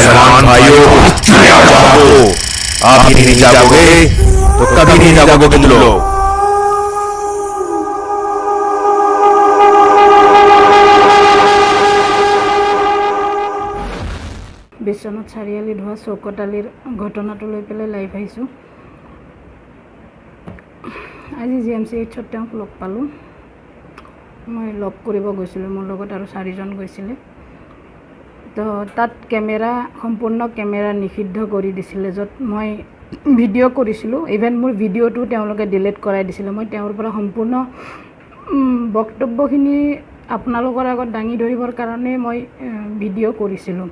मुसलमान भाइयों जागो, आप ही नहीं जागोगे तो कभी नहीं जागोगे तुम लोग। বিশ্বনাথ চাৰিআলিত হোৱা চৌকতালিৰ ঘটনাটো লৈ পেলাই লাইভ আহিছোঁ। আজি GMCHত তেওঁক লগ পালোঁ। মই লগ কৰিব গৈছিলোঁ, মোৰ লগত আৰু 4জন গৈছিলে। তো তাত সম্পূৰ্ণ কেমেৰা নিষিদ্ধ কৰি দিছিলে, য'ত মই ভিডিঅ' কৰিছিলোঁ। ইভেন মোৰ ভিডিঅ'টো তেওঁলোকে ডিলিট কৰাই দিছিলে। মই তেওঁৰ পৰা সম্পূৰ্ণ বক্তব্যখিনি আপোনালোকৰ আগত দাঙি ধৰিবৰ কাৰণে মই ভিডিঅ' কৰিছিলোঁ।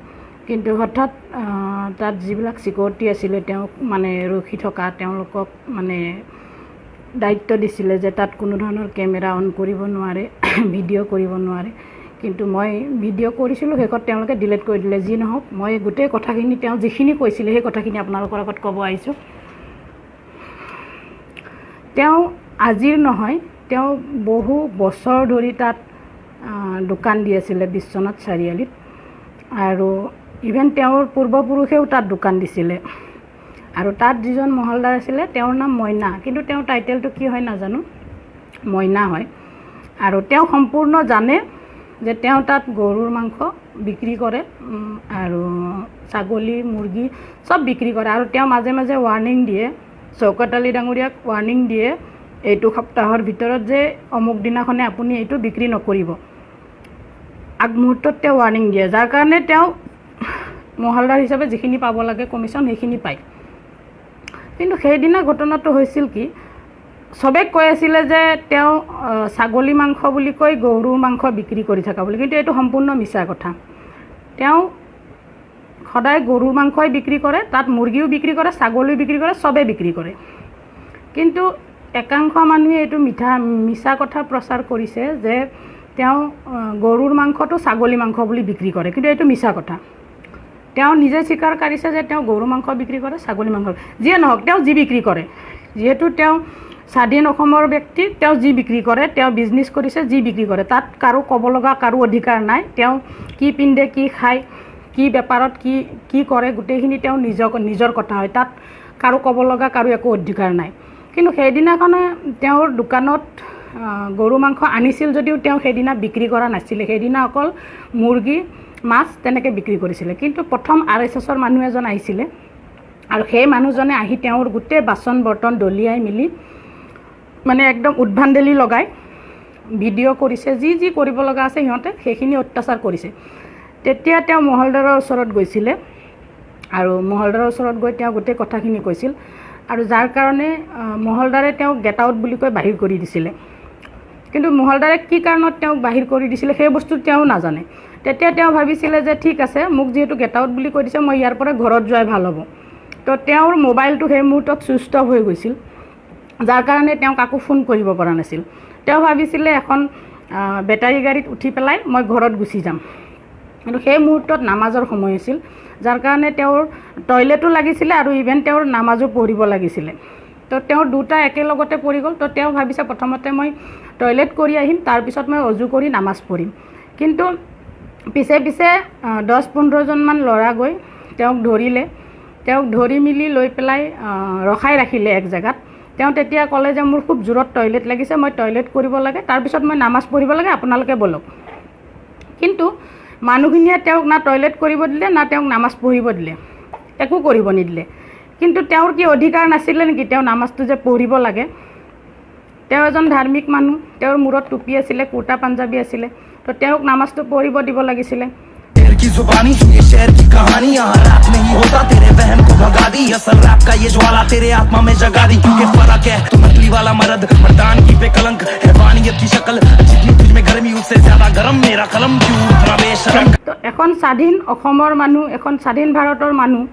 কিন্তু হঠাৎ তাত যিবিলাক চিকিউৰিটি আছিলে তেওঁক মানে ৰখি থকা, তেওঁলোকক মানে দায়িত্ব দিছিলে যে তাত কোনো ধৰণৰ কেমেৰা অন কৰিব নোৱাৰে, ভিডিঅ' কৰিব নোৱাৰে। কিন্তু মই ভিডিঅ' কৰিছিলোঁ, শেষত তেওঁলোকে ডিলিট কৰি দিলে। যি নহওক, মই গোটেই কথাখিনি তেওঁ যিখিনি কৈছিলে সেই কথাখিনি আপোনালোকৰ আগত ক'ব আহিছোঁ। তেওঁ আজিৰ নহয়, তেওঁ বহু বছৰ ধৰি তাত দোকান দি আছিলে বিশ্বনাথ চাৰিআলিত, আৰু ইভেন তেওঁৰ পূৰ্বপুৰুষেও তাত দোকান দিছিলে। আৰু তাত যিজন মহলদাৰ আছিলে তেওঁৰ নাম মইনা, কিন্তু তেওঁৰ টাইটেলটো কি হয় নাজানো, মইনা হয়। আৰু তেওঁ সম্পূৰ্ণ জানে যে তেওঁ তাত গৰুৰ মাংস বিক্ৰী কৰে আৰু ছাগলী, মুৰ্গী চব বিক্ৰী কৰে। আৰু তেওঁ মাজে মাজে ৱাৰ্ণিং দিয়ে, শওকত আলী ডাঙৰীয়াক ৱাৰ্ণিং দিয়ে এইটো সপ্তাহৰ ভিতৰত যে অমুক দিনাখনে আপুনি এইটো বিক্ৰী নকৰিব। আগমুহূৰ্তত তেওঁ ৱাৰ্ণিং দিয়ে, যাৰ কাৰণে তেওঁ মহলদাৰ হিচাপে যিখিনি পাব লাগে কমিশ্যন সেইখিনি পায়। কিন্তু সেইদিনা ঘটনাটো হৈছিল কি, চবে কৈ আছিলে যে তেওঁ ছাগলী মাংস বুলি কৈ গৰুৰ মাংস বিক্ৰী কৰি থকা বুলি, কিন্তু এইটো সম্পূৰ্ণ মিছা কথা। তেওঁ সদায় গৰুৰ মাংসই বিক্ৰী কৰে, তাত মুৰ্গীও বিক্ৰী কৰে, ছাগলীও বিক্ৰী কৰে, চবে বিক্ৰী কৰে। কিন্তু একাংশ মানুহে এইটো মিছা কথা প্ৰচাৰ কৰিছে যে তেওঁ গৰুৰ মাংসটো ছাগলী মাংস বুলি বিক্ৰী কৰে, কিন্তু এইটো মিছা কথা। তেওঁ নিজে স্বীকাৰ কৰিছে যে তেওঁ গৰু মাংস বিক্ৰী কৰে, ছাগলী মাংস, যিয়ে নহওক তেওঁ যি বিক্ৰী কৰে, যিহেতু তেওঁ স্বাধীন অসমৰ ব্যক্তি, তেওঁ যি বিক্ৰী কৰে, তেওঁ বিজনেছ কৰিছে, যি বিক্ৰী কৰে, তাত কাৰো ক'ব লগা কাৰো অধিকাৰ নাই। তেওঁ কি পিন্ধে, কি খায়, কি বেপাৰত কি কৰে, গোটেইখিনি তেওঁ নিজৰ কথা হয়, তাত কাৰো ক'ব লগা কাৰো একো অধিকাৰ নাই। কিন্তু সেইদিনাখনে তেওঁৰ দোকানত গৰু মাংস আনিছিল যদিও তেওঁ সেইদিনা বিক্ৰী কৰা নাছিলে, সেইদিনা অকল মুৰ্গী, মাছ তেনেকৈ বিক্ৰী কৰিছিলে। কিন্তু প্ৰথম RSSৰ মানুহ এজন আহিছিলে, আৰু সেই মানুহজনে আহি তেওঁৰ গোটেই বাচন বৰ্তন দলিয়াই মেলি মানে একদম উদ্ভাণ্ডেলি লগাই ভিডিঅ' কৰিছে, যি কৰিব লগা আছে সিহঁতে সেইখিনি অত্যাচাৰ কৰিছে। তেতিয়া তেওঁ মহলদাৰৰ ওচৰত গৈছিলে, আৰু মহলদাৰৰ ওচৰত গৈ তেওঁ গোটেই কথাখিনি কৈছিল, আৰু যাৰ কাৰণে মহলদাৰে তেওঁক গেট আউট বুলি কৈ বাহিৰ কৰি দিছিলে। কিন্তু মহলদাৰে কি কাৰণত তেওঁক বাহিৰ কৰি দিছিলে সেই বস্তু তেওঁ নাজানে। তেতিয়া তেওঁ ভাবিছিলে যে ঠিক আছে, মোক যিহেতু গেট আউট বুলি কৈ দিছে, মই ইয়াৰ পৰা ঘৰত যোৱাই ভাল হ'ব। তো তেওঁৰ মোবাইলটো সেই মুহূৰ্তত ছুইচ অফ হৈ গৈছিল, যাৰ কাৰণে তেওঁ কাকো ফোন কৰিব পৰা নাছিল। তেওঁ ভাবিছিলে এখন বেটাৰী গাড়ীত উঠি পেলাই মই ঘৰত গুচি যাম, কিন্তু সেই মুহূৰ্তত নামাজৰ সময় আছিল, যাৰ কাৰণে তেওঁৰ টয়লেটো লাগিছিলে আৰু ইভেন তেওঁৰ নামাজো পঢ়িব লাগিছিলে। তো তেওঁৰ দুটা একেলগতে পৰি গ'ল। তো তেওঁ ভাবিছে প্ৰথমতে মই টয়লেট কৰি আহিম, তাৰপিছত মই অজু কৰি নামাজ পঢ়িম। কিন্তু পিছে 10-15জনমান ল'ৰা গৈ তেওঁক ধৰিলে, তেওঁক ধৰি মেলি লৈ পেলাই ৰখাই ৰাখিলে এক জেগাত। তেওঁ তেতিয়া ক'লে যে মোৰ খুব জোৰত টয়লেট লাগিছে, মই টয়লেট কৰিব লাগে, তাৰপিছত মই নামাজ পঢ়িব লাগে, আপোনালোকে বলক। কিন্তু মানুহখিনিয়ে তেওঁক না টয়লেট কৰিব দিলে, না তেওঁক নামাজ পঢ়িব দিলে, একো কৰিব নিদিলে। কিন্তু তেওঁৰ কি অধিকাৰ নাছিলে নেকি তেওঁ নামাজটো যে পঢ়িব লাগে? তেওঁ এজন ধাৰ্মিক মানুহ, তেওঁৰ মূৰত টুপি আছিলে, কুৰ্তা পাঞ্জাবী আছিলে, তো তেওঁক নামাজটো পঢ়িব দিব লাগিছিলে। की जुबानी ये शहर की कहानी, यहाँ रैप नहीं होता, तेरे वहम को भगा दी, असल रैप का ये ज्वाला तेरे आत्मा में जगा दी। क्योंकि फर्क है तुम नकली वाला मर्द, मर्दान की बेकलंक हैवानियत की शक्ल, जितनी तुझ में गर्मी उससे ज्यादा गरम मेरा कलम, क्यों उतना बेशरम। तो এখন স্বাধীন অসমৰ মানুহ, এখন স্বাধীন ভাৰতৰ মানুহ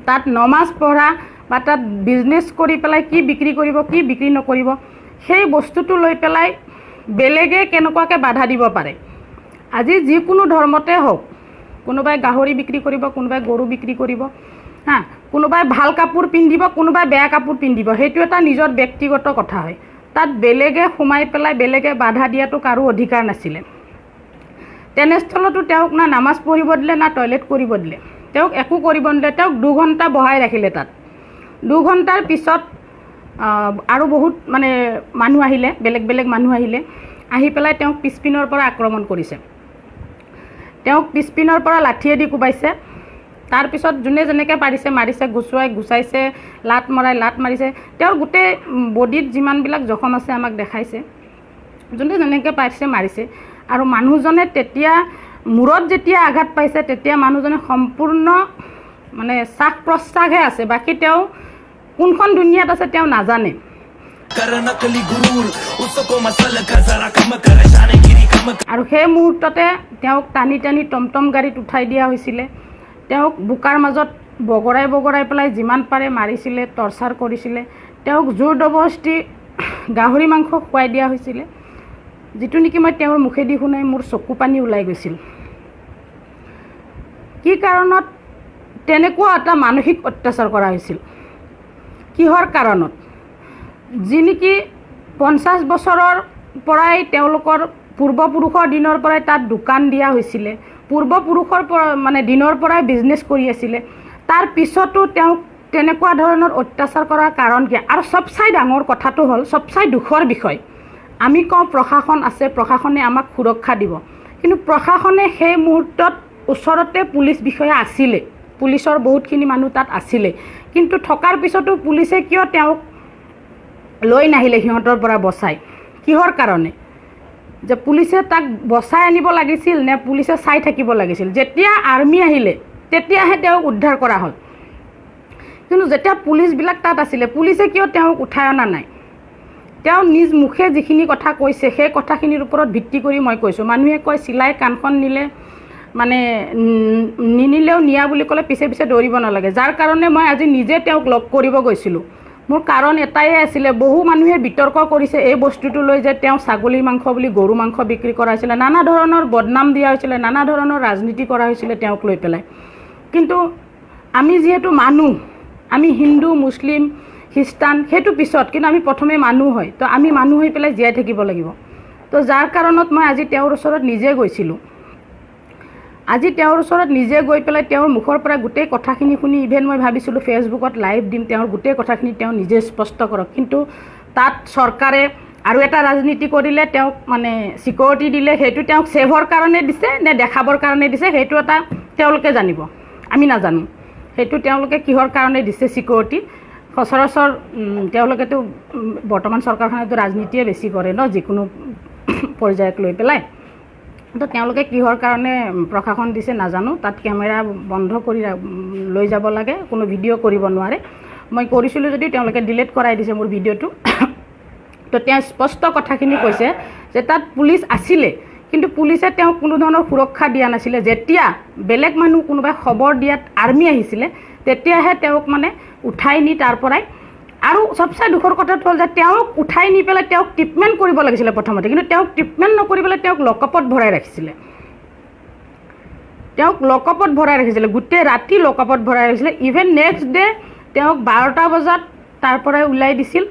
তাত নমাজ পঢ়া বা তাত বিজনেছ কৰি পেলাই কি বিক্ৰী কৰিব, কি বিক্ৰী নকৰিব, সেই বস্তুটো লৈ পেলাই বেলেগে কেনেকুৱাকৈ বাধা দিব পাৰে? আজি যিকোনো ধৰ্মতে হওক, কোনোবাই গাহৰি বিক্ৰী কৰিব, কোনোবাই গৰু বিক্ৰী কৰিব, কোনোবাই ভাল কাপোৰ পিন্ধিব, কোনোবাই বেয়া কাপোৰ পিন্ধিব, সেইটো এটা নিজৰ ব্যক্তিগত কথা হয়। তাত বেলেগে সোমাই পেলাই বেলেগে বাধা দিয়াটো কাৰো অধিকাৰ নাছিলে। তেনেস্থলতো তেওঁক না নামাজ পঢ়িব দিলে, না টয়লেট কৰিব দিলে। তেওঁক একো কৰিব নিদিলে, তেওঁক 2 ঘণ্টা বহাই ৰাখিলে তাত। 2 ঘণ্টাৰ পিছত আৰু বহুত মানে মানুহ আহিলে, বেলেগ বেলেগ মানুহ আহিলে, আহি পেলাই তেওঁক পিছপিনৰ পৰা আক্ৰমণ কৰিছে। তেওঁক পিছপিনৰ পৰা লাঠিয়েদি কোবাইছে। তাৰপিছত যোনে যেনেকৈ পাৰিছে মাৰিছে, গুচাইছে, লাত মাৰিছে। তেওঁৰ গোটেই বডিত যিমানবিলাক জখম আছে আমাক দেখাইছে, যোনে যেনেকৈ পাৰিছে মাৰিছে। আৰু মানুহজনে তেতিয়া মূৰত যেতিয়া আঘাত পাইছে তেতিয়া মানুহজনে সম্পূৰ্ণ মানে শ্বাস প্ৰশ্বাসহে আছে, বাকী তেওঁ কোনখন দুনিয়াত আছে তেওঁ নাজানে। আৰু সেই মুহূৰ্ততে তেওঁক টানি টানি টমটম গাড়ীত উঠাই দিয়া হৈছিলে। তেওঁক বোকাৰ মাজত বগৰাই পেলাই যিমান পাৰে মাৰিছিলে, টৰ্চাৰ কৰিছিলে। তেওঁক জোৰ জবৰদস্তি গাহৰি মাংস খুৱাই দিয়া হৈছিলে, যিটো নেকি মই তেওঁৰ মুখেদি শুনাই মোৰ চকু পানী ওলাই গৈছিল। কি কাৰণত তেনেকুৱা এটা মানসিক অত্যাচাৰ কৰা হৈছিল? কিহৰ কাৰণত? যি নেকি 50 বছৰৰ পৰাই তেওঁলোকৰ পূৰ্বপুৰুষৰ দিনৰ পৰাই তাত দোকান দিয়া হৈছিলে, পূৰ্বপুৰুষৰ মানে দিনৰ পৰাই বিজনেছ কৰি আছিলে। তাৰ পিছতো তেওঁক তেনেকুৱা ধৰণৰ অত্যাচাৰ কৰাৰ কাৰণ কি? আৰু চবচাই ডাঙৰ কথাটো হ'ল, চবচাই দুখৰ বিষয়, আমি কওঁ প্ৰশাসন আছে, প্ৰশাসনে আমাক সুৰক্ষা দিব, কিন্তু প্ৰশাসনে সেই মুহূৰ্তত ওচৰতে পুলিচ বিষয়া আছিলে, পুলিচৰ বহুতখিনি মানুহ তাত আছিলে, কিন্তু থকাৰ পিছতো পুলিচে কিয় তেওঁক লৈ নাহিলে সিহঁতৰ পৰা বচাই? কিহৰ কাৰণে? যে পুলিচে তাক বচাই আনিব লাগিছিল নে পুলিচে চাই থাকিব লাগিছিল? যেতিয়া আৰ্মি আহিলে তেতিয়াহে তেওঁক উদ্ধাৰ কৰা হ'ল, কিন্তু যেতিয়া পুলিচবিলাক তাত আছিলে পুলিচে কিয় তেওঁক উঠাই অনা নাই? তেওঁ নিজ মুখে যিখিনি কথা কৈছে সেই কথাখিনিৰ ওপৰত ভিত্তি কৰি মই কৈছোঁ। মানুহে কয় চিলাই কাণখন নিলে মানে নিনিলেও নিয়া বুলি ক'লে পিছে পিছে দৌৰিব নালাগে, যাৰ কাৰণে মই আজি নিজে তেওঁক লগ কৰিব গৈছিলোঁ। মোৰ কাৰণ এটাই আছিলে, বহু মানুহে বিতৰ্ক কৰিছে এই বস্তুটো লৈ যে তেওঁ ছাগলী মাংস বুলি গৰু মাংস বিক্ৰী কৰা হৈছিলে, নানা ধৰণৰ বদনাম দিয়া হৈছিলে, নানা ধৰণৰ ৰাজনীতি কৰা হৈছিলে তেওঁক লৈ পেলাই। কিন্তু আমি যিহেতু মানুহ, আমি হিন্দু, মুছলিম, খ্ৰীষ্টান সেইটো পিছত, কিন্তু আমি প্ৰথমে মানুহ হয়, তো আমি মানুহ হৈ পেলাই জীয়াই থাকিব লাগিব। তো যাৰ কাৰণত মই আজি তেওঁৰ ওচৰত নিজে গৈছিলোঁ। আজি তেওঁৰ ওচৰত নিজে গৈ পেলাই তেওঁৰ মুখৰ পৰা গোটেই কথাখিনি শুনি, ইভেন মই ভাবিছিলোঁ ফেচবুকত লাইভ দিম, তেওঁৰ গোটেই কথাখিনি তেওঁ নিজে স্পষ্ট কৰক, কিন্তু তাত চৰকাৰে আৰু এটা ৰাজনীতি কৰিলে, তেওঁক মানে ছিকিউৰিটি দিলে, সেইটো তেওঁক ছেভৰ কাৰণে দিছে নে দেখাবৰ কাৰণে দিছে সেইটো এটা তেওঁলোকে জানিব, আমি নাজানো। সেইটো তেওঁলোকে কিহৰ কাৰণে দিছে ছিকিউৰিটি। সচৰাচৰ তেওঁলোকেতো বৰ্তমান চৰকাৰখনেতো ৰাজনীতিয়ে বেছি কৰে ন, যিকোনো পৰ্যায়ক লৈ পেলাই। তো তেওঁলোকে কিহৰ কাৰণে প্ৰশাসন দিছে নাজানো। তাত কেমেৰা বন্ধ কৰি লৈ যাব লাগে, কোনো ভিডিঅ' কৰিব নোৱাৰে। মই কৰিছিলোঁ যদিও তেওঁলোকে ডিলিট কৰাই দিছে মোৰ ভিডিঅ'টো। তো তেওঁ স্পষ্ট কথাখিনি কৈছে যে তাত পুলিচ আছিলে, কিন্তু পুলিচে তেওঁক কোনো ধৰণৰ সুৰক্ষা দিয়া নাছিলে। যেতিয়া বেলেগ মানুহ কোনোবাই খবৰ দিয়াত আৰ্মি আহিছিলে তেতিয়াহে তেওঁক মানে উঠাই নি তাৰ পৰাই, আৰু চবচে দুখৰ কথাটো হ'ল যে তেওঁক উঠাই নি পেলাই তেওঁক ট্ৰিটমেণ্ট কৰিব লাগিছিলে প্ৰথমতে, কিন্তু তেওঁক ট্ৰিটমেণ্ট নকৰি পেলাই তেওঁক লকআপত ভৰাই ৰাখিছিলে। গোটেই ৰাতি লকআপত ভৰাই ৰাখিছিলে। ইভেন নেক্সট ডে তেওঁক 12টা বজাত তাৰ পৰাই ওলাই দিছিল।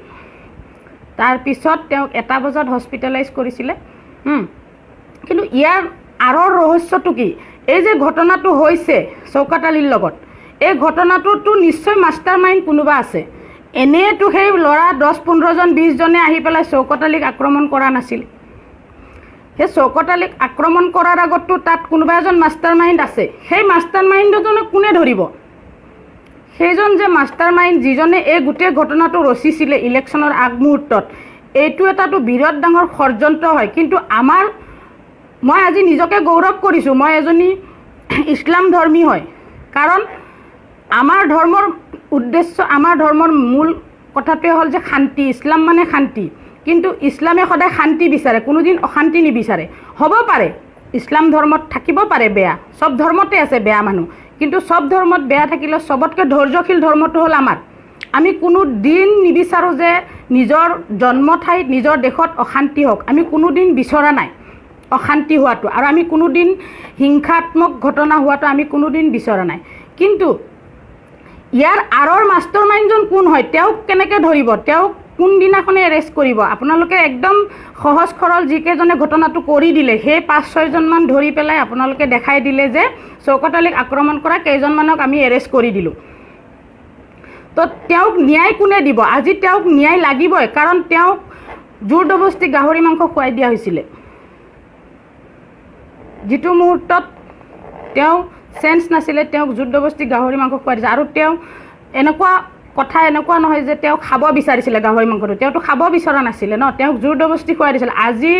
তাৰপিছত তেওঁক 1টা বজাত হস্পিটেলাইজ কৰিছিলে। কিন্তু ইয়াৰ আঁৰৰ ৰহস্যটো কি? এই যে ঘটনাটো হৈছে শওকত আলীৰ লগত, এই ঘটনাটোতো নিশ্চয় মাষ্টাৰ মাইণ্ড কোনোবা আছে। এনেইতো সেই ল'ৰা 10-15 জন 20 জনে আহি পেলাই শওকত আলীক আক্ৰমণ কৰা নাছিল। সেই শওকত আলীক আক্ৰমণ কৰাৰ আগতো তাত কোনোবা এজন মাষ্টাৰ মাইণ্ড আছে। সেই মাষ্টাৰ মাইণ্ডজনক কোনে ধৰিব? সেইজন যে মাষ্টাৰ মাইণ্ড যিজনে এই গোটেই ঘটনাটো ৰচিছিলে ইলেকশ্যনৰ আগমুহূৰ্তত, এইটো এটাতো বিৰাট ডাঙৰ ষড়যন্ত্ৰ হয়। কিন্তু মই আজি নিজকে গৌৰৱ কৰিছোঁ, মই এজনী ইছলাম ধৰ্মী হয়, কাৰণ আমাৰ ধৰ্মৰ উদ্দেশ্য, আমাৰ ধৰ্মৰ মূল কথাটোৱে হ'ল যে শান্তি। ইছলাম মানে শান্তি, কিন্তু ইছলামে সদায় শান্তি বিচাৰে, কোনোদিন অশান্তি নিবিচাৰে। হ'ব পাৰে ইছলাম ধৰ্মত থাকিব পাৰে বেয়া, চব ধৰ্মতে আছে বেয়া মানুহ, কিন্তু চব ধৰ্মত বেয়া থাকিলেও চবতকৈ ধৈৰ্যশীল ধৰ্মটো হ'ল আমাৰ। আমি কোনো দিন নিবিচাৰোঁ যে নিজৰ জন্ম ঠাইত, নিজৰ দেশত অশান্তি হওক। আমি কোনো দিন বিচৰা নাই অশান্তি হোৱাটো, আৰু আমি কোনোদিন হিংসাত্মক ঘটনা হোৱাটো আমি কোনোদিন বিচৰা নাই। কিন্তু ইয়াৰ আঁৰৰ মাষ্টাৰ মাইণ্ডজন কোন হয়? তেওঁক কেনেকৈ ধৰিব? তেওঁক কোনদিনাখনে এৰেষ্ট কৰিব আপোনালোকে একদম সহজ সৰল যিকেইজনে ঘটনাটো কৰি দিলে সেই 5-6জনমান ধৰি পেলাই আপোনালোকে দেখাই দিলে যে শওকত আলীক আক্ৰমণ কৰা কেইজনমানক আমি এৰেষ্ট কৰি দিলোঁ তো তেওঁক ন্যায় কোনে দিব আজি তেওঁক ন্যায় লাগিবই কাৰণ তেওঁক জোৰ জবৰদস্তি গাহৰি মাংস খুৱাই দিয়া হৈছিলে যিটো মুহূৰ্তত তেওঁ চেন্স নাছিলে তেওঁক জোৰ জবৰদস্তি গাহৰি মাংস খুৱাই দিছে আৰু তেওঁ এনেকুৱা কথা এনেকুৱা নহয় যে তেওঁ খাব বিচাৰিছিলে গাহৰি মাংসটো তেওঁতো খাব বিচৰা নাছিলে ন তেওঁক জোৰ জবৰদস্তি খুৱাই দিছিল আজি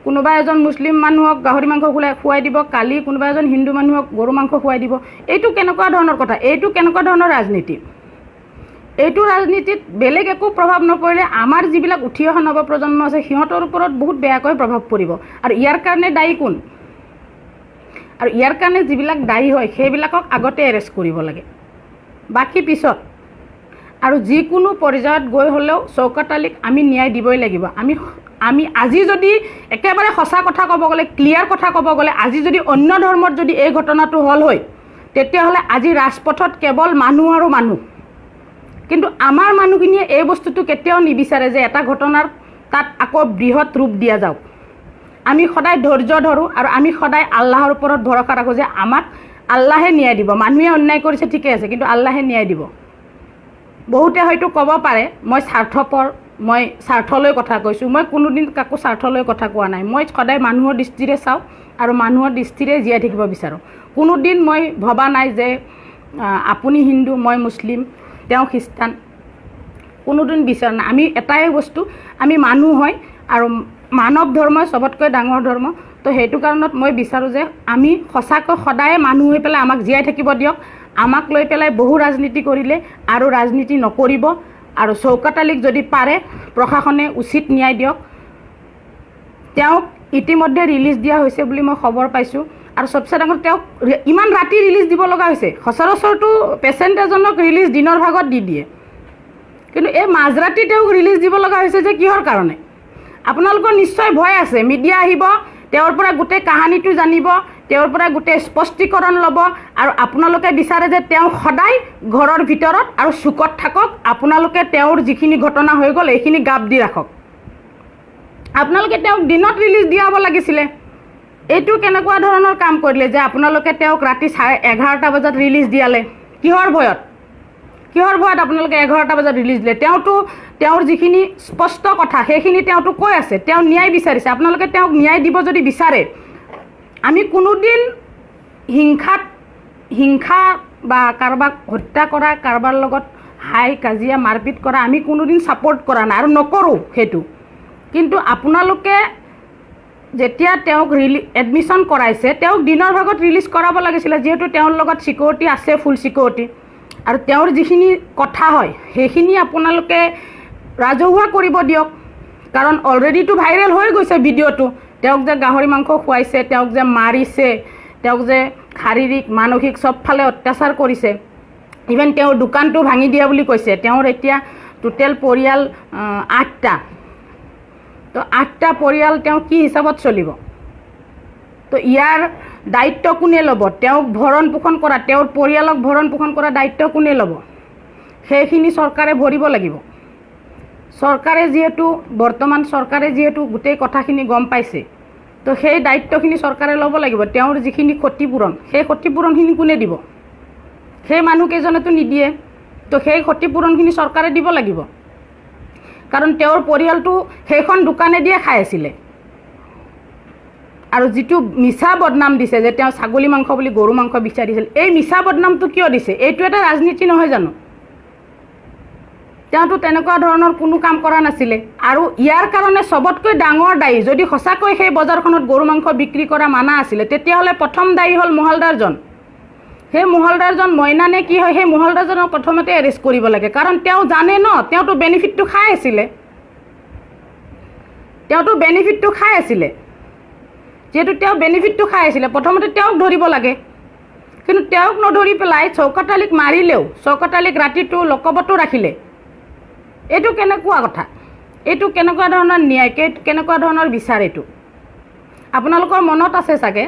কোনোবা এজন মুছলিম মানুহক গাহৰি মাংস খুৱাই দিব কালি কোনোবা এজন হিন্দু মানুহক গৰু মাংস খুৱাই দিব এইটো কেনেকুৱা ধৰণৰ কথা এইটো কেনেকুৱা ধৰণৰ ৰাজনীতি এইটো ৰাজনীতিত বেলেগ একো প্ৰভাৱ নপৰিলে আমাৰ যিবিলাক উঠি অহা নৱপ্ৰজন্ম আছে সিহঁতৰ ওপৰত বহুত বেয়াকৈ প্ৰভাৱ পৰিব আৰু ইয়াৰ কাৰণে দায়ী কোন আৰু ইয়াৰ কাৰণে যিবিলাক দায়ী হয় সেইবিলাকক আগতে এৰেষ্ট কৰিব লাগে বাকী পিছত আৰু যিকোনো পৰ্যায়ত গৈ হ'লেও শওকত আলীক আমি ন্যায় দিবই লাগিব আমি আজি যদি একেবাৰে সঁচা কথা ক'ব গ'লে ক্লিয়াৰ কথা ক'ব গ'লে আজি যদি অন্য ধৰ্মত যদি এই ঘটনাটো হ'ল হয় তেতিয়াহ'লে আজি ৰাজপথত কেৱল মানুহ আৰু মানুহ কিন্তু আমাৰ মানুহখিনিয়ে এই বস্তুটো কেতিয়াও নিবিচাৰে যে এটা ঘটনাৰ তাত আকৌ বৃহৎ ৰূপ দিয়া যাওক আমি সদায় ধৈৰ্য ধৰোঁ আৰু আমি সদায় আল্লাহৰ ওপৰত ভৰসা ৰাখোঁ যে আমাক আল্লাহে ন্যায় দিব মানুহে অন্যায় কৰিছে ঠিকে আছে কিন্তু আল্লাহে ন্যায় দিব বহুতে হয়তো ক'ব পাৰে মই স্বাৰ্থপৰ মই স্বাৰ্থলৈ কথা কৈছোঁ মই কোনোদিন কাকো স্বাৰ্থলৈ কথা কোৱা নাই মই সদায় মানুহৰ দৃষ্টিৰে চাওঁ আৰু মানুহৰ দৃষ্টিৰে জীয়াই থাকিব বিচাৰোঁ কোনোদিন মই ভবা নাই যে আপুনি হিন্দু মই মুছলিম তেওঁ খ্ৰীষ্টান কোনোদিন বিচাৰ নাই আমি এটাই বস্তু আমি মানুহ হয় আৰু মানৱ ধৰ্মই চবতকৈ ডাঙৰ ধৰ্ম তো সেইটো কাৰণত মই বিচাৰোঁ যে আমি সঁচাকৈ সদায় মানুহ হৈ পেলাই আমাক জীয়াই থাকিব দিয়ক আমাক লৈ পেলাই বহু ৰাজনীতি কৰিলে আৰু ৰাজনীতি নকৰিব আৰু শওকত আলীক যদি পাৰে প্ৰশাসনে উচিত ন্যায় দিয়ক তেওঁক ইতিমধ্যে ৰিলিজ দিয়া হৈছে বুলি মই খবৰ পাইছোঁ আৰু সবচে ডাঙৰ তেওঁক ইমান ৰাতি ৰিলিজ দিব লগা হৈছে সচৰাচৰটো পেচেণ্ট এজনক ৰিলিজ দিনৰ ভাগত দি দিয়ে কিন্তু এই মাজৰাতি তেওঁক ৰিলিজ দিব লগা হৈছে যে কিহৰ কাৰণে আপোনালোকৰ নিশ্চয় ভয় আছে মিডিয়া আহিব তেওঁৰ পৰা গোটেই কাহিনীটো জানিব তেওঁৰ পৰা গোটেই স্পষ্টীকৰণ ল'ব আৰু আপোনালোকে বিচাৰে যে তেওঁ সদায় ঘৰৰ ভিতৰত আৰু চুকত থাকক আপোনালোকে তেওঁৰ যিখিনি ঘটনা হৈ গ'ল এইখিনি গাপ দি ৰাখক আপোনালোকে তেওঁক দিনত ৰিলিজ দিয়াব লাগিছিলে এইটো কেনেকুৱা ধৰণৰ কাম কৰিলে যে আপোনালোকে তেওঁক ৰাতি 11:30 বজাত ৰিলিজ দিয়ালে কিহৰ ভয়ত আপোনালোকে 11টা বজাত ৰিলিজ দিলে তেওঁতো তেওঁৰ যিখিনি স্পষ্ট কথা সেইখিনি তেওঁতো কৈ আছে তেওঁ ন্যায় বিচাৰিছে আপোনালোকে তেওঁক ন্যায় দিব যদি বিচাৰে আমি কোনোদিন হিংসা বা কাৰোবাক হত্যা কৰা কাৰোবাৰ লগত হাই কাজিয়া মাৰপিট কৰা আমি কোনোদিন ছাপোৰ্ট কৰা নাই আৰু নকৰোঁ সেইটো কিন্তু আপোনালোকে যেতিয়া তেওঁক এডমিশ্যন কৰাইছে তেওঁক দিনৰ ভাগত ৰিলিজ কৰাব লাগিছিলে যিহেতু তেওঁৰ লগত চিকিউৰিটি আছে ফুল চিকিউৰিটি আৰু তেওঁৰ যিখিনি কথা হয় সেইখিনি আপোনালোকে ৰাজহুৱা কৰিব দিয়ক কাৰণ অলৰেডিটো ভাইৰেল হৈ গৈছে ভিডিঅ'টো তেওঁক যে গাহৰি মাংস খুৱাইছে তেওঁক যে মাৰিছে তেওঁক যে শাৰীৰিক মানসিক চবফালে অত্যাচাৰ কৰিছে ইভেন তেওঁৰ দোকানটো ভাঙি দিয়া বুলি কৈছে তেওঁৰ এতিয়া টোটেল পৰিয়াল 8টা তো 8টা পৰিয়াল তেওঁ কি হিচাপত চলিব তো ইয়াৰ দায়িত্ব কোনে ল'ব তেওঁক ভৰণ পোষণ কৰা তেওঁৰ পৰিয়ালক ভৰণ পোষণ কৰা দায়িত্ব কোনে ল'ব সেইখিনি চৰকাৰে ভৰিব লাগিব চৰকাৰে যিহেতু গোটেই কথাখিনি গম পাইছে তো সেই দায়িত্বখিনি চৰকাৰে ল'ব লাগিব তেওঁৰ যিখিনি ক্ষতিপূৰণ সেই ক্ষতিপূৰণখিনি কোনে দিব সেই মানুহকেইজনেতো নিদিয়ে তো সেই ক্ষতিপূৰণখিনি চৰকাৰে দিব লাগিব কাৰণ তেওঁৰ পৰিয়ালটো সেইখন দোকানে দিয়ে খাই আছিলে আৰু যিটো মিছা বদনাম দিছে যে তেওঁ ছাগলী মাংস বুলি গৰু মাংস বিচাৰিছিল এই মিছা বদনামটো কিয় দিছে এইটো এটা ৰাজনীতি নহয় জানো তেওঁতো তেনেকুৱা ধৰণৰ কোনো কাম কৰা নাছিলে আৰু ইয়াৰ কাৰণে সবতকৈ ডাঙৰ দায়ী যদি সঁচাকৈ সেই বজাৰখনত গৰু মাংস বিক্ৰী কৰা মানা আছিলে তেতিয়াহ'লে প্ৰথম দায়ী হ'ল মহলদাৰজন সেই মহলদাৰজন মইনা নে কি হয় সেই মহলদাৰজনক প্ৰথমতে এৰেষ্ট কৰিব লাগে কাৰণ তেওঁ জানে ন তেওঁতো বেনিফিটটো খাই আছিলে যেহেতু তেওঁ বেনিফিটটো খাই আছিলে প্ৰথমতে তেওঁক ধৰিব লাগে কিন্তু তেওঁক নধৰি পেলাই শওকত আলীক মাৰিলেও শওকত আলীক ৰাতিটো লকবতো ৰাখিলে এইটো কেনেকুৱা কথা এইটো কেনেকুৱা ধৰণৰ ন্যায় কেনেকুৱা ধৰণৰ বিচাৰ এইটো আপোনালোকৰ মনত আছে চাগে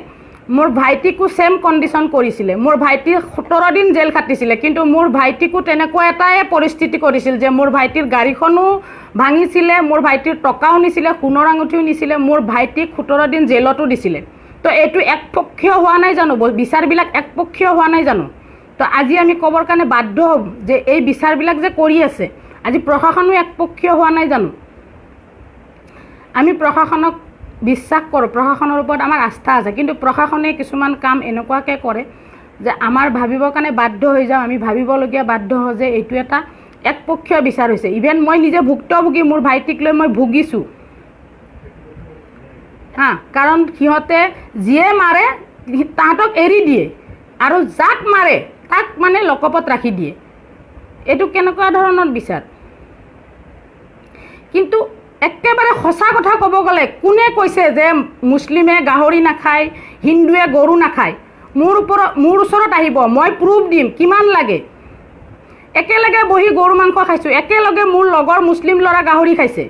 মোৰ ভাইটিকো ছেম কণ্ডিশ্যন কৰিছিলে। মোৰ ভাইটি 17 দিন জেল খাটিছিলে, কিন্তু মোৰ ভাইটিকো তেনেকুৱা এটাই পৰিস্থিতি কৰিছিল যে মোৰ ভাইটিৰ গাড়ীখনো ভাঙিছিলে, মোৰ ভাইটিৰ টকাও নিছিলে, সোণৰ আঙুঠিও নিছিলে, মোৰ ভাইটিক 17 দিন জেলতো দিছিলে। তো এইটো একপক্ষীয় হোৱা নাই জানো? বিচাৰবিলাক একপক্ষীয় হোৱা নাই জানো? তো আজি আমি ক'বৰ কাৰণে বাধ্য হ'ম যে এই বিচাৰবিলাক যে কৰি আছে, আজি প্ৰশাসনো একপক্ষীয় হোৱা নাই জানো? আমি প্ৰশাসনক বিশ্বাস কৰোঁ, প্ৰশাসনৰ ওপৰত আমাৰ আস্থা আছে, কিন্তু প্ৰশাসনে কিছুমান কাম এনেকুৱাকৈ কৰে যে আমাৰ ভাবিবৰ কাৰণে বাধ্য হৈ যাওঁ, আমি ভাবিবলগীয়া বাধ্য হওঁ যে এইটো এটা একপক্ষীয় বিচাৰ হৈছে। ইভেন মই নিজে ভুক্তভোগী, মোৰ ভাইটিক লৈ মই ভুগিছোঁ কাৰণ সিহঁতে যিয়ে মাৰে তাহাঁতক এৰি দিয়ে আৰু যাক মাৰে তাক মানে লকপত ৰাখি দিয়ে। এইটো কেনেকুৱা ধৰণৰ বিচাৰ? কিন্তু একেবাৰে সঁচা কথা ক'ব গ'লে কোনে কৈছে যে মুছলিমে গাহৰি নাখায়, হিন্দুৱে গৰু নাখায়? মোৰ ওচৰত আহিব, মই প্ৰুফ দিম কিমান লাগে। একেলগে বহি গৰু মাংস খাইছোঁ, একেলগে মোৰ লগৰ মুছলিম ল'ৰা গাহৰি খাইছে,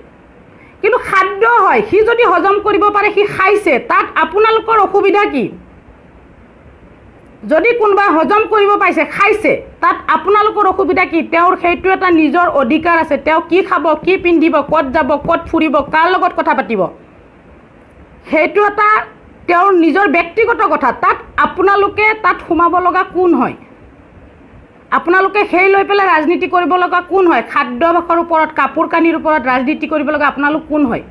কিন্তু খাদ্য হয়, সি যদি হজম কৰিব পাৰে সি খাইছে, তাত আপোনালোকৰ অসুবিধা কি? যদি কোনোবাই হজম কৰিব পাইছে, খাইছে, তাত আপোনালোকৰ অসুবিধা কি? তেওঁৰ সেইটো এটা নিজৰ অধিকাৰ আছে, তেওঁ কি খাব, কি পিন্ধিব, ক'ত যাব, ক'ত ফুৰিব, কাৰ লগত কথা পাতিব, সেইটো এটা তেওঁৰ নিজৰ ব্যক্তিগত কথা। তাত আপোনালোকে তাত সোমাব লগা কোন হয়? আপোনালোকে সেই লৈ পেলাই ৰাজনীতি কৰিব লগা কোন হয়? খাদ্যাভ্যাসৰ ওপৰত, কাপোৰ কানিৰ ওপৰত ৰাজনীতি কৰিব লগা আপোনালোক কোন হয়?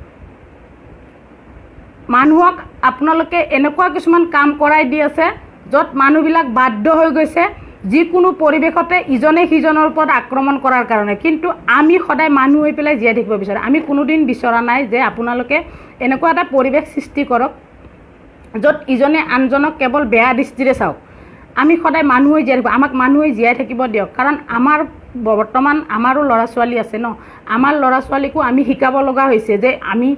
মানুহক আপোনালোকে এনেকুৱা কিছুমান কাম কৰাই দি আছে য'ত মানুহবিলাক বাধ্য হৈ গৈছে যিকোনো পৰিৱেশতে ইজনে সিজনৰ ওপৰত আক্ৰমণ কৰাৰ কাৰণে। কিন্তু আমি সদায় মানুহ হৈ পেলাই জীয়াই থাকিব বিচাৰোঁ। আমি কোনোদিন বিচৰা নাই যে আপোনালোকে এনেকুৱা এটা পৰিৱেশ সৃষ্টি কৰক য'ত ইজনে আনজনক কেৱল বেয়া দৃষ্টিৰে চাওক। আমি সদায় মানুহ হৈ জীয়াই থাকিব, আমাক মানুহ হৈ জীয়াই থাকিব দিয়ক। কাৰণ আমাৰ বৰ্তমান আমাৰো ল'ৰা ছোৱালী আছে ন, আমাৰ ল'ৰা ছোৱালীকো আমি শিকাব লগা হৈছে যে আমি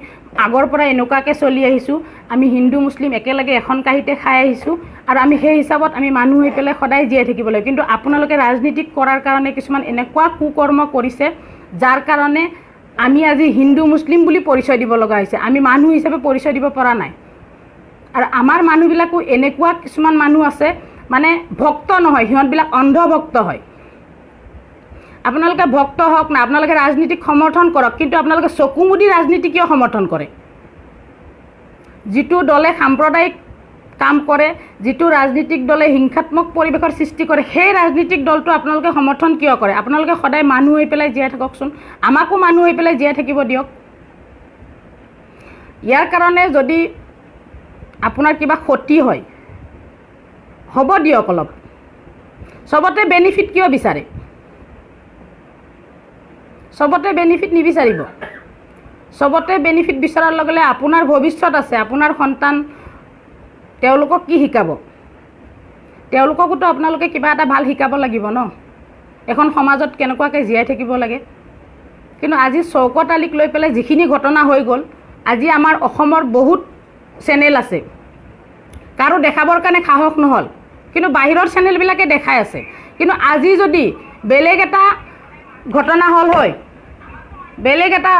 আগৰ পৰা এনেকুৱাকৈ চলি আহিছোঁ, আমি হিন্দু মুছলিম একেলগে এখন কাঁহীতে খাই আহিছোঁ আৰু আমি সেই হিচাপত আমি মানুহ হৈ পেলাই সদায় জীয়াই থাকিব লাগে। কিন্তু আপোনালোকে ৰাজনীতি কৰাৰ কাৰণে কিছুমান এনেকুৱা কুকৰ্ম কৰিছে যাৰ কাৰণে আমি আজি হিন্দু মুছলিম বুলি পৰিচয় দিব লগা হৈছে, আমি মানুহ হিচাপে পৰিচয় দিব পৰা নাই। আৰু আমাৰ মানুহবিলাকো এনেকুৱা কিছুমান মানুহ আছে মানে ভক্ত নহয়, সিহঁতবিলাক অন্ধভক্ত হয়। আপোনালোকে ভক্ত হওক না, আপোনালোকে ৰাজনীতিক সমৰ্থন কৰক, কিন্তু আপোনালোকে চকু মুদি ৰাজনীতি কিয় সমৰ্থন কৰে? যিটো দলে সাম্প্ৰদায়িক কাম কৰে, যিটো ৰাজনীতিক দলে হিংসাত্মক পৰিৱেশৰ সৃষ্টি কৰে, সেই ৰাজনীতিক দলটো আপোনালোকে সমৰ্থন কিয় কৰে? আপোনালোকে সদায় মানুহ হৈ পেলাই জীয়াই থাককচোন, আমাকো মানুহ হৈ পেলাই জীয়াই থাকিব দিয়ক। ইয়াৰ কাৰণে যদি আপোনাৰ কিবা ক্ষতি হয় হ'ব দিয়ক অলপ, চবতে বেনিফিট কিয় বিচাৰে? চবতে বেনিফিট নিবিচাৰিব। চবতে বেনিফিট বিচৰাৰ লগে লগে আপোনাৰ ভৱিষ্যত আছে, আপোনাৰ সন্তান, তেওঁলোকক কি শিকাব? তেওঁলোককোতো আপোনালোকে কিবা এটা ভাল শিকাব লাগিব ন, এখন সমাজত কেনেকুৱাকৈ জীয়াই থাকিব লাগে। কিন্তু আজি চৌকত আলিক লৈ পেলাই যিখিনি ঘটনা হৈ গ'ল, আজি আমাৰ অসমৰ বহুত চেনেল আছে, কাৰো দেখাবৰ কাৰণে সাহস নহ'ল, কিন্তু বাহিৰৰ চেনেলবিলাকে দেখাই আছে। কিন্তু আজি যদি বেলেগ এটা ঘটনা হ'ল হয়, বেলেগ এটা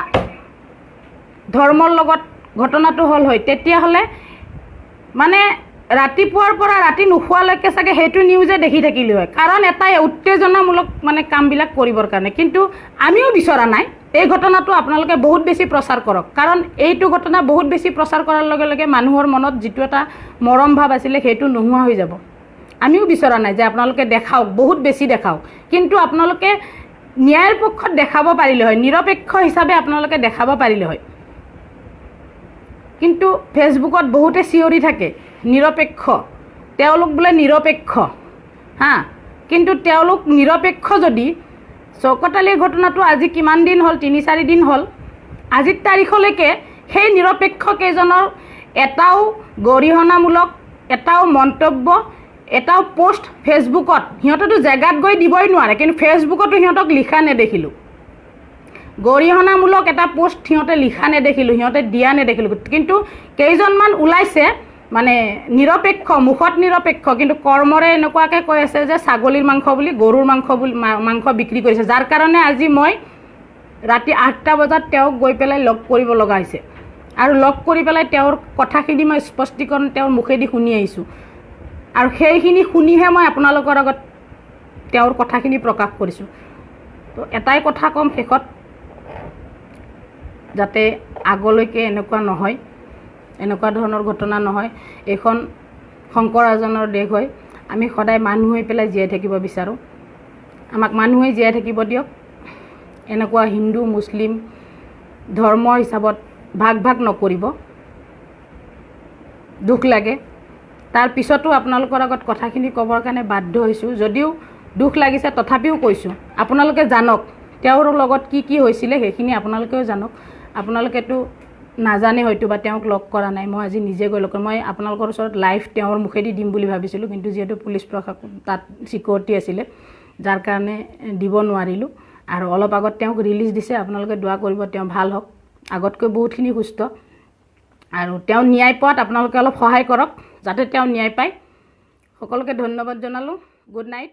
ধৰ্মৰ লগত ঘটনাটো হ'ল হয়, তেতিয়াহ'লে মানে ৰাতিপুৱাৰ পৰা ৰাতি নোখোৱালৈকে চাগে সেইটো নিউজে দেখি থাকিলোঁ হয়, কাৰণ এটাই উত্তেজনামূলক মানে কামবিলাক কৰিবৰ কাৰণে। কিন্তু আমিও বিচৰা নাই এই ঘটনাটো আপোনালোকে বহুত বেছি প্ৰচাৰ কৰক, কাৰণ এইটো ঘটনা বহুত বেছি প্ৰচাৰ কৰাৰ লগে লগে মানুহৰ মনত যিটো এটা মৰম ভাৱ আছিলে সেইটো নোহোৱা হৈ যাব। আমিও বিচৰা নাই যে আপোনালোকে দেখাওক, বহুত বেছি দেখাওক, কিন্তু আপোনালোকে ন্যায়ৰ পক্ষত দেখাব পাৰিলে হয়, নিৰপেক্ষ হিচাপে আপোনালোকে দেখাব পাৰিলে হয়। কিন্তু ফেচবুকত বহুতে চিঞৰি থাকে নিৰপেক্ষ, তেওঁলোক বোলে নিৰপেক্ষ কিন্তু তেওঁলোক নিৰপেক্ষ যদি চৌকত আলিৰ ঘটনাটো আজি কিমান দিন হ'ল, ৩-৪ দিন হ'ল, আজিৰ তাৰিখলৈকে সেই নিৰপেক্ষ কেইজনৰ এটাও গৰিহণামূলক, এটাও মন্তব্য, এটাও পোষ্ট ফেচবুকত, সিহঁতেতো জেগাত গৈ দিবই নোৱাৰে, কিন্তু ফেচবুকতো সিহঁতক লিখা নেদেখিলোঁ। গৰিহণামূলক এটা পোষ্ট সিহঁতে লিখা নেদেখিলোঁ, সিহঁতে দিয়া নেদেখিলোঁ। কিন্তু কেইজনমান ওলাইছে মানে নিৰপেক্ষ, মুখত নিৰপেক্ষ, কিন্তু কৰ্মৰে এনেকুৱাকৈ কৈ আছে যে ছাগলীৰ মাংস বুলি, গৰুৰ মাংস বিক্ৰী কৰিছে, যাৰ কাৰণে আজি মই ৰাতি ৮টা বজাত তেওঁক গৈ পেলাই লগ কৰিব লগা হৈছে। আৰু লগ কৰি পেলাই তেওঁৰ কথাখিনি মই স্পষ্টীকৰণ তেওঁৰ মুখেদি শুনি আহিছোঁ আৰু সেইখিনি শুনিহে মই আপোনালোকৰ আগত তেওঁৰ কথাখিনি প্ৰকাশ কৰিছোঁ তো এটাই কথা ক'ম শেষত যাতে আগলৈকে এনেকুৱা নহয় এনেকুৱা ধৰণৰ ঘটনা নহয় এইখন শংকৰ ৰাজনৰ দেশ হয় আমি সদায় মানুহ হৈ পেলাই জীয়াই থাকিব বিচাৰোঁ আমাক মানুহে জীয়াই থাকিব দিয়ক এনেকুৱা হিন্দু মুছলিম ধৰ্ম হিচাপত ভাগ ভাগ নকৰিব দুখ লাগে তাৰ পিছতো আপোনালোকৰ আগত কথাখিনি ক'বৰ কাৰণে বাধ্য হৈছোঁ যদিও দুখ লাগিছে তথাপিও কৈছোঁ আপোনালোকে জানক তেওঁৰ লগত কি কি হৈছিলে সেইখিনি আপোনালোকেও জানক আপোনালোকেতো নাজানে হয়তো বা তেওঁক লগ কৰা নাই মই আজি নিজে গৈ লগ মই আপোনালোকৰ ওচৰত লাইভ তেওঁৰ মুখেদি দিম বুলি ভাবিছিলোঁ কিন্তু যিহেতু পুলিচ প্ৰশাসন তাত চিকিউৰিটি আছিলে যাৰ কাৰণে দিব নোৱাৰিলোঁ আৰু অলপ আগত তেওঁক ৰিলিজ দিছে আপোনালোকে দোৱা কৰিব তেওঁ ভাল হওক আগতকৈ বহুতখিনি সুস্থ আৰু তেওঁ ন্যায় পোৱাত আপোনালোকে অলপ সহায় কৰক যাতে তেওঁ ন্যায় পায় সকলোকে ধন্যবাদ জনালোঁ গুড নাইট